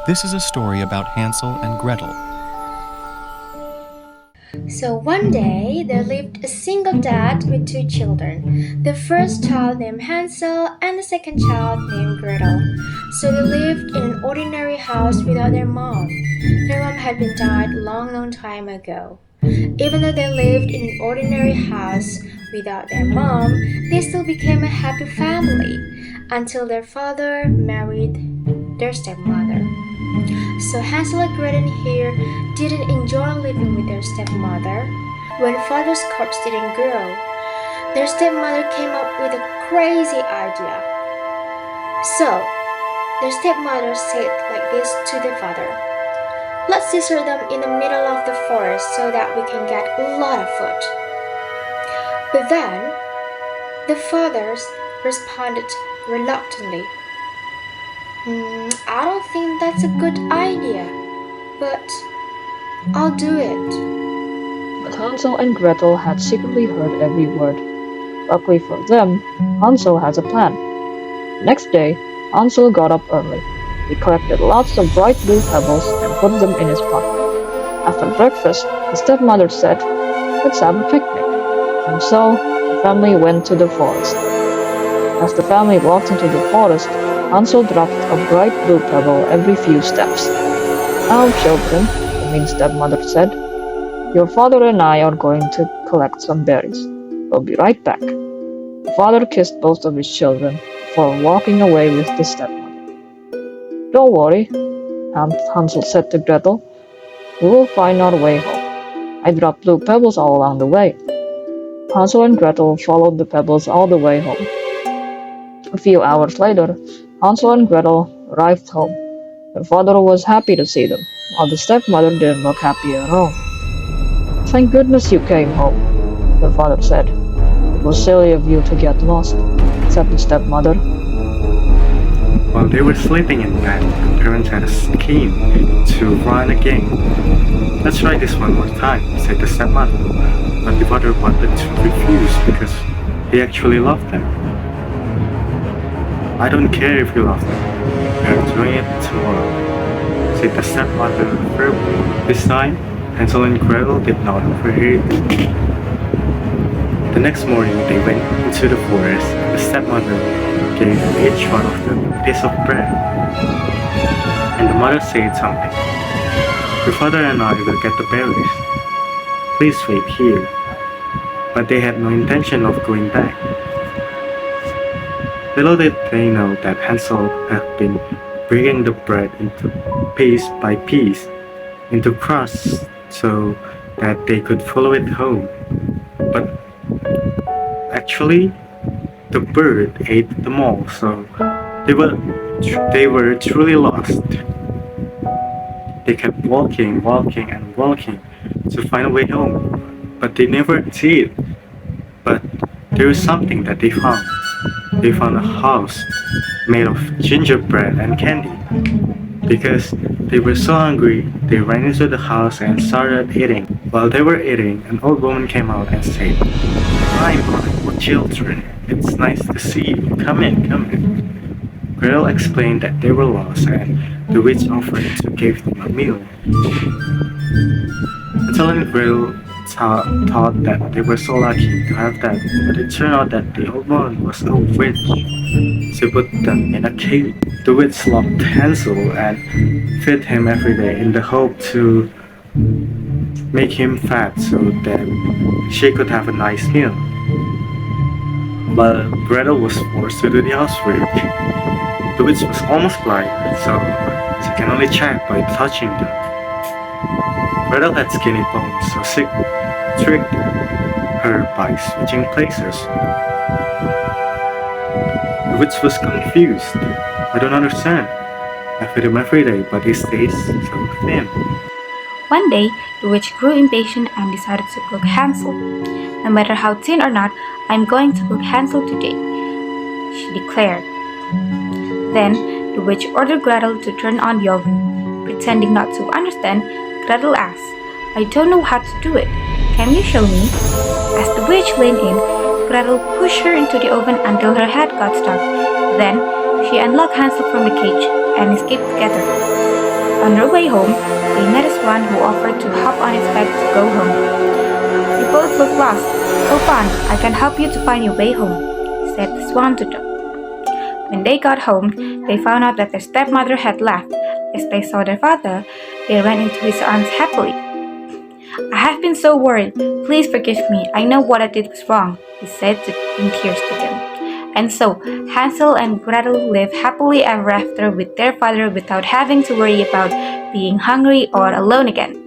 This is a story about Hansel and Gretel. So one day there lived a single dad with two children. The first child named Hansel and the second child named Gretel. So they lived in an ordinary house without their mom. Their mom had been died long time ago. Even though they lived in an ordinary house without their mom, they still became a happy family until their father married their stepmother. So Hansel and Gretel here didn't enjoy living with their stepmother. When father's crops didn't grow, their stepmother came up with a crazy idea. So their stepmother said like this to the father: "Let's scissor them in the middle of the forest so that we can get a lot of food." But then the father responded reluctantly, I don't think that's a good idea, but I'll do it." But Hansel and Gretel had secretly heard every word. Luckily for them, Hansel has a plan. Next day, Hansel got up early. He collected lots of bright blue pebbles and put them in his pocket. After breakfast, his stepmother said, "Let's have a picnic." And so, the family went to the forest. As the family walked into the forest, Hansel dropped a bright blue pebble every few steps. "Now, children," the mean stepmother said, "your father and I are going to collect some berries. We'll be right back." The father kissed both of his children before walking away with the stepmother. "Don't worry," Hansel said to Gretel. "We will find our way home. I dropped blue pebbles all along the way." Hansel and Gretel followed the pebbles all the way home. A few hours later, Hansel and Gretel arrived home. Their father was happy to see them, while the stepmother didn't look happy at all. "Thank goodness you came home," their father said. "It was silly of you to get lost," said the stepmother. While they were sleeping in bed, the parents had a scheme to run a game. "Let's try this one more time," said the stepmother. But the father wanted to refuse because he actually loved them. "I don't care if you love them. We're doing it tomorrow," said the stepmother firmly. This time, Hansel and Gretel did not overhear. The next morning, they went into the forest. The stepmother gave each one of them a piece of bread. And the mother said something. "Your father and I will get the berries. Please wait here." But they had no intention of going back. Little did they know that Hansel had been breaking the bread into piece by piece into crusts so that they could follow it home. But actually, the bird ate them all, so they were truly lost. They kept walking and walking to find a way home, but they never did. But there was something that they found. They found a house made of gingerbread and candy. Because they were so hungry, they ran into the house and started eating. While they were eating, an old woman came out and said, "Hi, my children, it's nice to see you. Come in, come in." Gretel explained that they were lost and the witch offered to give them a meal. Hansel and Gretel thought that they were so lucky to have that, but it turned out that the old woman was a witch. She put them in a cave. The witch locked Hansel and fed him every day in the hope to make him fat so that she could have a nice meal. But Gretel was forced to do the housework. The witch was almost blind, so she can only check by touching them. Gretel had skinny bones, so she tricked her by switching places. The witch was confused. "I don't understand. I feed him every day, but he stays so thin." One day, the witch grew impatient and decided to cook Hansel. "No matter how thin or not, I'm going to cook Hansel today," she declared. Then, the witch ordered Gretel to turn on the oven. Pretending not to understand, Gretel asked, "I don't know how to do it. Can you show me?" As the witch leaned in, Gretel pushed her into the oven until her head got stuck. Then, she unlocked Hansel from the cage and escaped together. On their way home, they met a swan who offered to hop on its back to go home. They both looked lost. "Hop on, I can help you to find your way home," said the swan to them. When they got home, they found out that their stepmother had left. As they saw their father, they ran into his arms happily. "I have been so worried. Please forgive me. I know what I did was wrong," he said in tears to them. And so, Hansel and Gretel lived happily ever after with their father without having to worry about being hungry or alone again.